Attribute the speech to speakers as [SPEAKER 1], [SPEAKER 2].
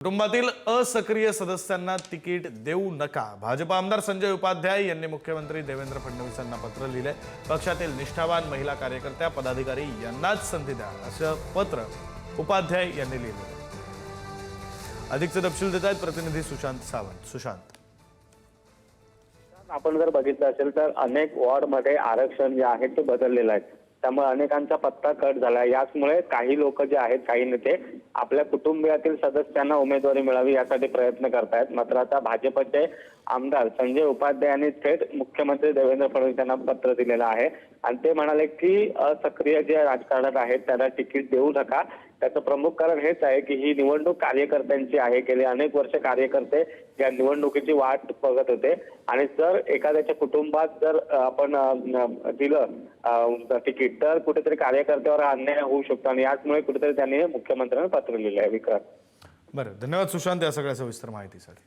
[SPEAKER 1] कुटुंबातील असक्रिय सदस्यांना तिकीट देऊ नका। भाजप आमदार संजय उपाध्याय यांनी मुख्यमंत्री देवेंद्र फडणवीसांना पत्र लिहिले। पक्षातील निष्ठावान महिला कार्यकर्त्या पदाधिकारी यांनाच संधी द्या असं पत्र उपाध्याय यांनी लिहिले। अधिकचे तपशील देत आहेत प्रतिनिधी सुशांत सावंत। सुशांत,
[SPEAKER 2] आपण जर बघितलं असेल तर अनेक वॉर्डमध्ये आरक्षण जे आहे ते बदललेलं आहे, त्यामुळे अनेकांचा पत्ता कट झाला। याचमुळे काही लोक जे आहेत, काही नेते आपल्या कुटुंबियातील सदस्यांना उमेदवारी मिळावी यासाठी प्रयत्न करतायत। मात्र आता भाजपचे आमदार संजय उपाध्याय यांनी थेट मुख्यमंत्री देवेंद्र फडणवीस यांना पत्र दिलेलं आहे आणि ते म्हणाले की असक्रिय जे राजकारणात आहेत त्यांना तिकीट देऊ नका। त्याचं प्रमुख कारण हेच आहे की ही निवडणूक कार्यकर्त्यांची आहे। गेले अनेक वर्ष कार्यकर्ते या निवडणुकीची वाट बघत होते आणि जर एखाद्याच्या कुटुंबात जर आपण दिलं तिकीट तर कुठेतरी कार्यकर्त्यावर अन्याय होऊ शकतो आणि याचमुळे कुठेतरी त्यांनी मुख्यमंत्र्यांना पत्र लिहिलं आहे। विक्रांत,
[SPEAKER 1] बरं, धन्यवाद सुशांत या सगळ्या सविस्तर माहितीसाठी।